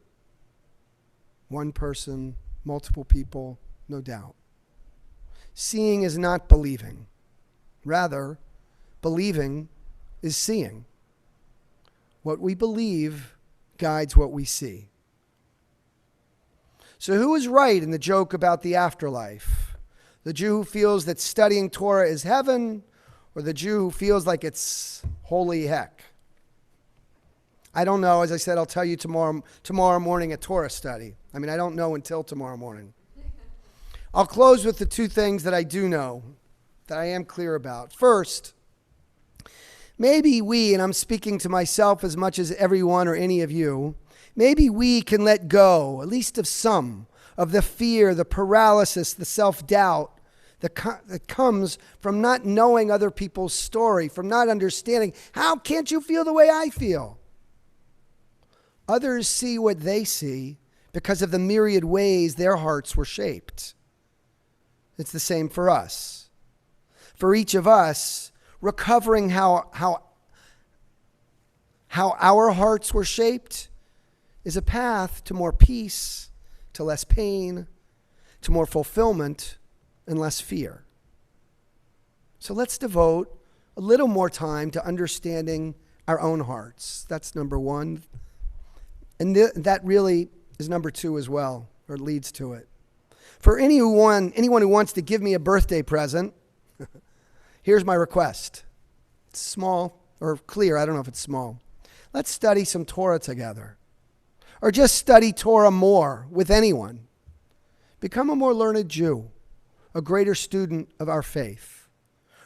S1: One person, multiple people, no doubt. Seeing is not believing. Rather, believing is seeing. What we believe guides what we see. So who is right in the joke about the afterlife? The Jew who feels that studying Torah is heaven, or the Jew who feels like it's holy heck? I don't know. As I said, I'll tell you tomorrow morning at Torah study. I mean, I don't know until tomorrow morning. I'll close with the two things that I do know, that I am clear about. First, maybe we, and I'm speaking to myself as much as everyone or any of you, maybe we can let go, at least of some, of the fear, the paralysis, the self-doubt that comes from not knowing other people's story, from not understanding. How can't you feel the way I feel? Others see what they see because of the myriad ways their hearts were shaped. It's the same for us. For each of us, recovering how our hearts were shaped is a path to more peace, to less pain, to more fulfillment, and less fear. So let's devote a little more time to understanding our own hearts. That's number one. And that really is number two as well, or leads to it. For anyone who wants to give me a birthday present, here's my request. It's small or clear. I don't know if it's small. Let's study some Torah together. Or just study Torah more with anyone. Become a more learned Jew, a greater student of our faith.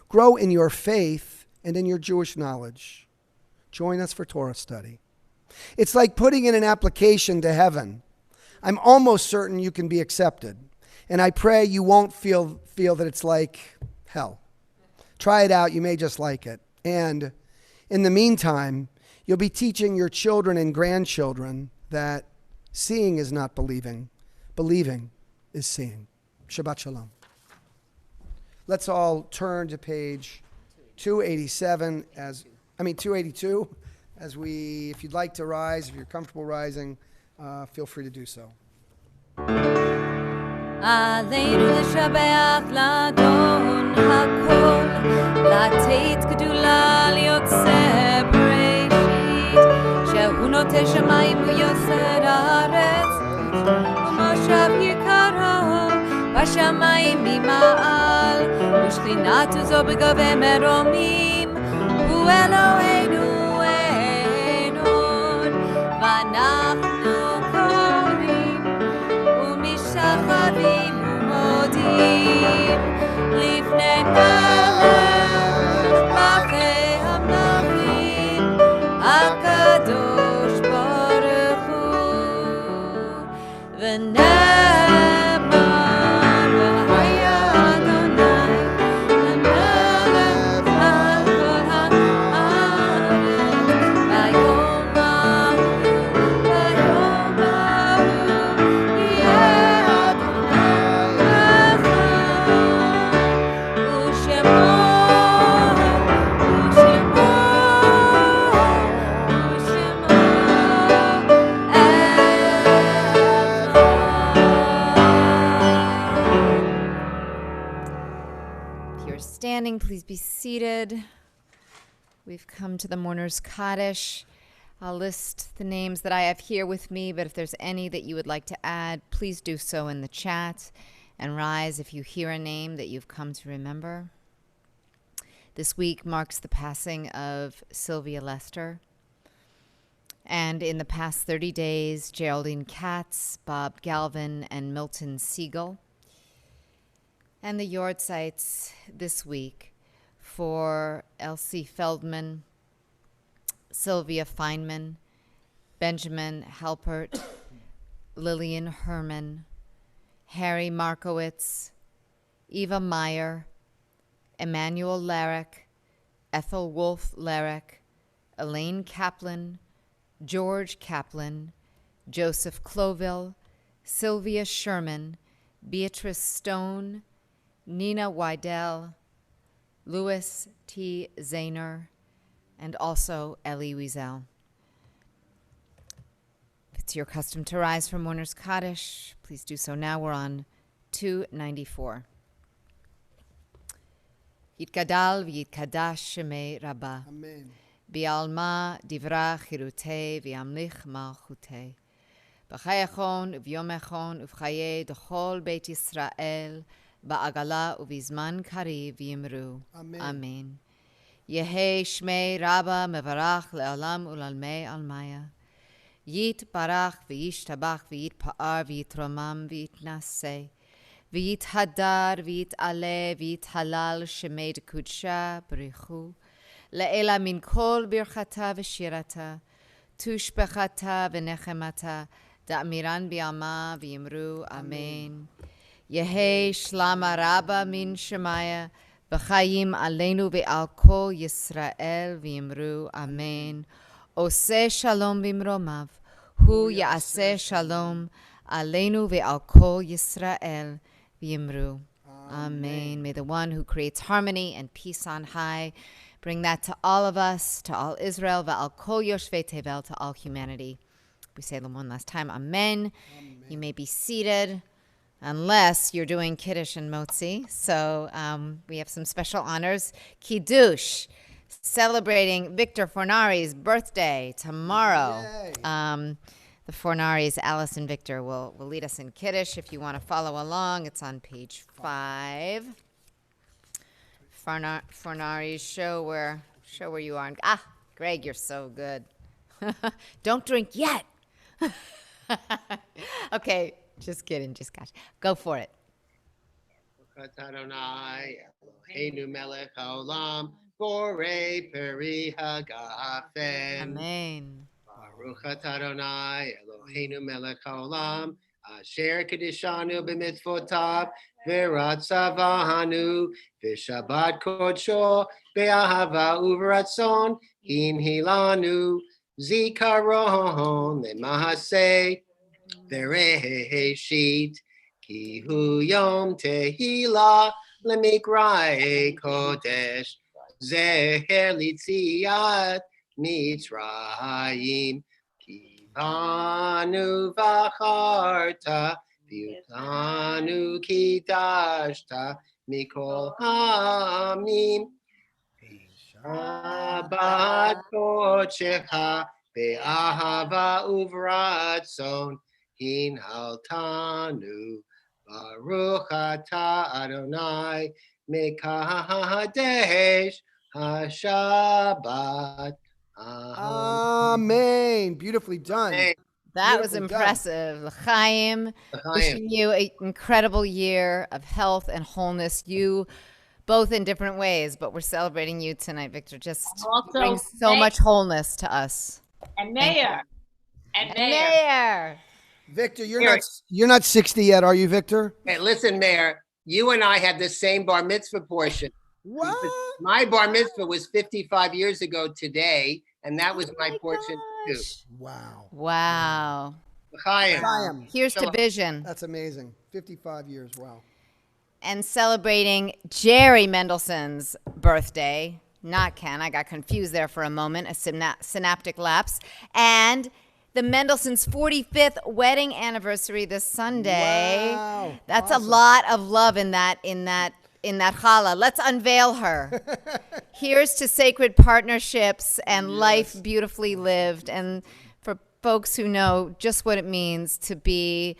S1: Grow in your faith and in your Jewish knowledge. Join us for Torah study. It's like putting in an application to heaven. I'm almost certain you can be accepted. And I pray you won't feel that it's like hell. Try it out. You may just like it. And in the meantime, you'll be teaching your children and grandchildren that seeing is not believing. Believing is seeing. Shabbat Shalom. Let's all turn to page 282 if you'd like to rise, if you're comfortable rising, feel free to do so.
S2: עלינו לשבח לאדון הכל, לתת גדולה ליוצא בראשית, שהוא נוטה שמיים ויוצר הארץ, ומושב יקרה, בשמיים ממעל, ושכינת עוזו בגובה מרומים, הוא אלוהינו אין עוד, ואנחנו קוראים ומשחרים ומודים לפני מלך מלכי המלכים הקדוש ברוך הוא ונאמר והיה אדוני למלך על כל הארץ ביום ההוא יהיה If you're standing, please be seated. We've come to the Mourner's Kaddish. I'll list the names that I have here with me, but if there's any that you would like to add, please do so in the chat and rise if you hear a name that you've come to remember. This week marks the passing of Sylvia Lester. And in the past 30 days, Geraldine Katz, Bob Galvin, and Milton Siegel. And the yard sites this week for Elsie Feldman, Sylvia Feynman, Benjamin Halpert, Lillian Herman, Harry Markowitz, Eva Meyer, Emmanuel Larrick, Ethel Wolf Larrick, Elaine Kaplan, George Kaplan, Joseph Cloville, Sylvia Sherman, Beatrice Stone, Nina Weidel, Louis T. Zahner, and also Ellie Wiesel. If it's your custom to rise for Mourner's Kaddish, please do so now. We're on 294. Yitgadal v'yitkadash shemei Rabbah.
S1: Amen.
S2: Bi'alma divra chirutei v'yamlich malchutei. B'chayachon v'yomechon uv'chaye d'chol Beit Yisrael ba'agala uv'izman kariv v'yimru.
S1: Amen.
S2: Amen. Yehei shmei Rabbah mevarach le'olam u'lalmei almaya. Yit barach v'yishtabach v'yitpa'ar v'yitromam v'yitnaseh. V'yithadar v'yit'aleh v'yithalal shemei d'kudsha b'richu. Le'ela min kol birchata v'shirata. Tushbechata v'nechemata. Da'amiran bi'alma v'yimru. Amen. Yehei shlama Rabbah min shemaya. B'chayim aleinu ve'al kol Yisrael v'yimru. Amen. Oseh shalom b'imromav. Hu ya'aseh shalom aleinu ve'al kol Yisrael v'yimru. Amen. May the one who creates harmony and peace on high bring that to all of us, to all Israel, ve'al kol yoshvei tevel, to all humanity. We say them one last time. Amen. You may be seated, unless you're doing Kiddush and Motzi. So we have some special honors. Kiddush, celebrating Victor Fornari's birthday tomorrow. The Fornaris, Alice and Victor, will lead us in Kiddush. If you want to follow along, it's on page 5. Fornari's, show where you are. Ah, Greg, you're so good. Don't drink yet. Okay, just kidding, just gosh. Go for it.
S8: Adonai, Eloheinu melech haolam, borei peri hagafen.
S2: Amen.
S8: Baruch atah Adonai, Eloheinu melech haolam, asher kedishanu b'mitzvotav, v'ratzavanu, v'shabbat kodsho, be'ahava uv'ratzon, hinhilanu, zikaron lemahaseh, v'reheshit, ki hu yom tehila, lemikrai kodesh, zeher litziat mitzrayim, ki banu v'acharta, v'yutanu kidashta, mikol hamim, Shabbat kodshecha, be'ahava uvratzon, hinhaltanu Baruch atah Adonai mekadesh hashabbat.
S1: Amen. Beautifully done.
S8: Amen.
S2: That was
S1: Beautifully done.
S2: impressive. L'chaim,
S8: L'chaim.
S2: wishing you an incredible year of health and wholeness. You both in different ways, but we're celebrating you tonight, Victor. Just
S7: Also,
S2: brings so much wholeness to us.
S7: And
S2: Thank you.
S7: Mayor. And
S2: And
S7: Mayor.
S2: Mayor.
S1: Victor,
S8: Here.
S1: you're not 60 yet, are you, Victor?
S8: Hey, listen, Mayor, you and I had the same bar mitzvah portion.
S1: What?
S8: My bar mitzvah was 55 years ago today, and that was my portion too.
S2: Gosh.
S1: Wow.
S2: Wow.
S8: L'chaim.
S1: Chaim.
S2: Here's to vision.
S1: That's amazing. 55 years. Wow.
S2: And celebrating Jerry Mendelssohn's birthday. Not Ken. I got confused there for a moment, a synaptic lapse. And the Mendelssohn's 45th wedding anniversary this Sunday.
S1: Wow.
S2: That's
S1: Awesome.
S2: a lot of love in that challah. Let's unveil her. Here's to sacred partnerships and life beautifully lived. And for folks who know just what it means to be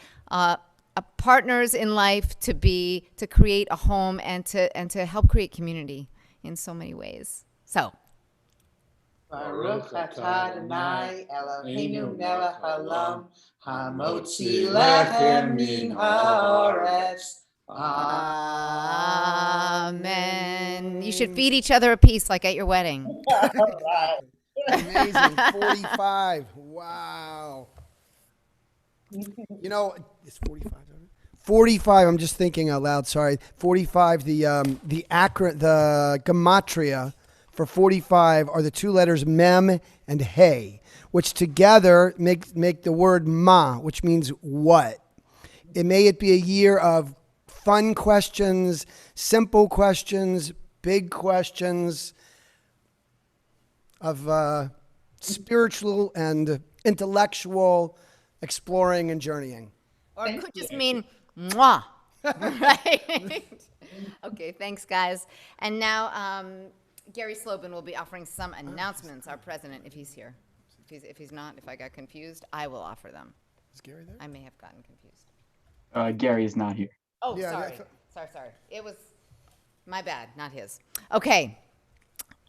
S2: partners in life, to create a home and to help create community in so many ways. So,
S4: Baruch atah Adonai Eloheinu melech haolam hamotzi lechem min haaretz.
S2: amen. You should feed each other a piece like at your wedding.
S1: Amazing. 45. Wow. You know, it's 45. 45. I'm just thinking out loud. Sorry. 45. The gematria for 45 are the two letters mem and hey, which together make the word ma, which means what. May it be a year of fun questions, simple questions, big questions, of spiritual and intellectual exploring and journeying.
S2: Or it could just mean mwah. Right? Okay, thanks, guys. And now Gary Slobin will be offering some announcements, our president, if he's here. If he's not, if I got confused, I will offer them.
S1: Is Gary there?
S2: I may have gotten confused.
S5: Gary is not here.
S2: Oh,
S1: Yeah,
S2: sorry.
S1: that's-
S2: Sorry. It was my bad, not his. Okay.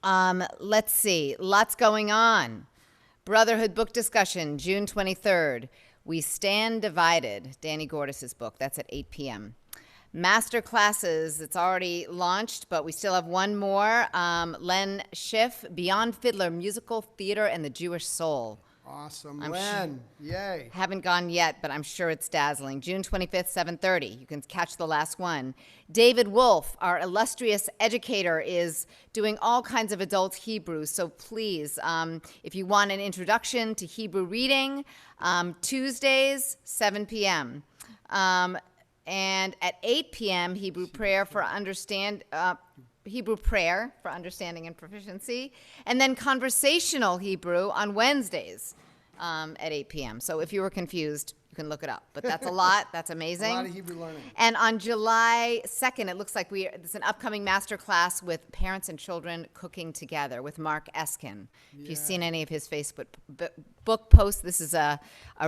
S2: Let's see. Lots going on. Brotherhood book discussion, June 23rd. We Stand Divided, Danny Gordis' book. That's at 8 p.m. Master classes, it's already launched, but we still have one more. Len Schiff, Beyond Fiddler, Musical Theater and the Jewish Soul.
S1: Awesome.
S2: I'm
S1: Len, yay.
S2: Haven't gone yet, but I'm sure it's dazzling. June 25th, 7:30. You can catch the last one. David Wolf, our illustrious educator, is doing all kinds of adult Hebrew. So please, if you want an introduction to Hebrew reading, Tuesdays, 7 p.m. And at 8 p.m., Hebrew prayer for understanding and proficiency, and then conversational Hebrew on Wednesdays at 8 p.m. So if you were confused, you can look it up. But that's a lot. That's amazing.
S1: A lot of Hebrew learning.
S2: And on July 2nd, it looks like there's an upcoming master class with parents and children cooking together with Mark Eskin. If you've seen any of his Facebook book posts, this is a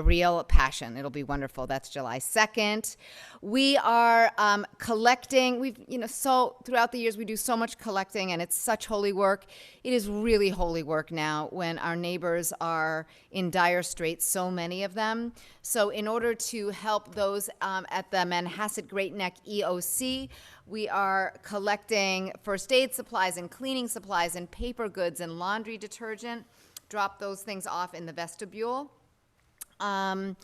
S2: real passion. It'll be wonderful. That's July 2nd. We are collecting. So throughout the years, we do so much collecting, and it's such holy work. It is really holy work now when our neighbors are in dire straits, so many of them. So in order to help those at the Manhasset Great Neck EOC, we are collecting first aid supplies and cleaning supplies and paper goods and laundry detergent. Drop those things off in the vestibule. And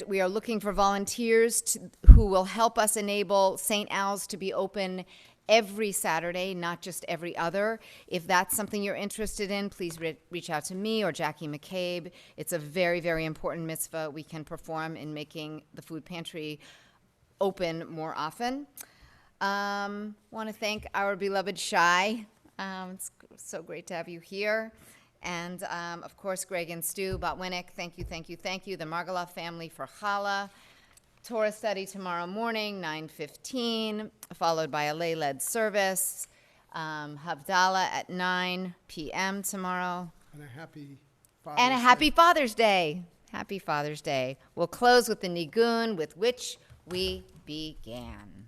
S2: we are looking for volunteers who will help us enable St. Al's to be open every Saturday, not just every other. If that's something you're interested in, please reach out to me or Jackie McCabe. It's a very, very important mitzvah we can perform in making the food pantry open more often. Want to thank our beloved Shai. It's so great to have you here. And, of course, Greg and Stu Botwinick, thank you. The Margaloff family for challah. Torah study tomorrow morning, 9:15, followed by a lay-led service. Havdalah at 9 p.m. tomorrow.
S1: And a happy
S2: Father's Day. Happy Father's Day. We'll close with the nigun, with which we began.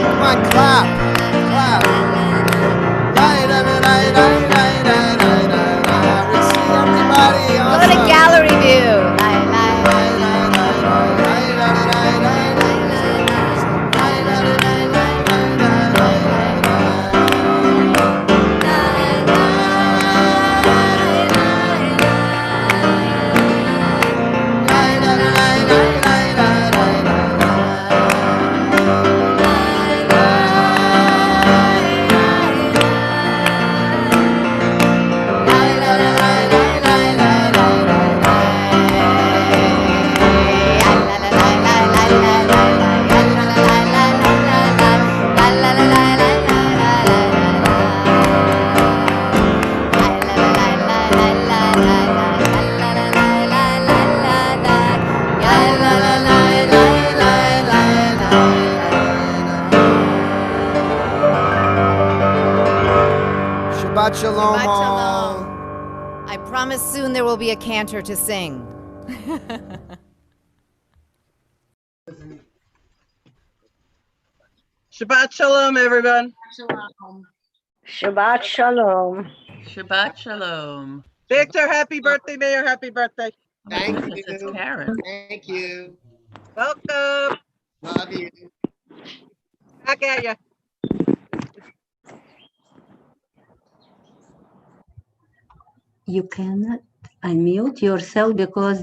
S1: Come on, clap. Clap. We see everybody.
S2: Go to
S1: Awesome.
S2: gallery view.
S1: Shabbat shalom.
S2: Shabbat
S1: all.
S2: shalom. I promise soon there will be a cantor to sing.
S11: Shabbat shalom, everyone.
S3: Shabbat shalom.
S11: Shabbat shalom. Victor, happy birthday, Mayor. Happy birthday.
S8: Thank
S11: It's
S8: you.
S11: Karen.
S8: Thank you.
S11: Welcome.
S8: Love you.
S11: Back at you.
S3: You cannot unmute yourself because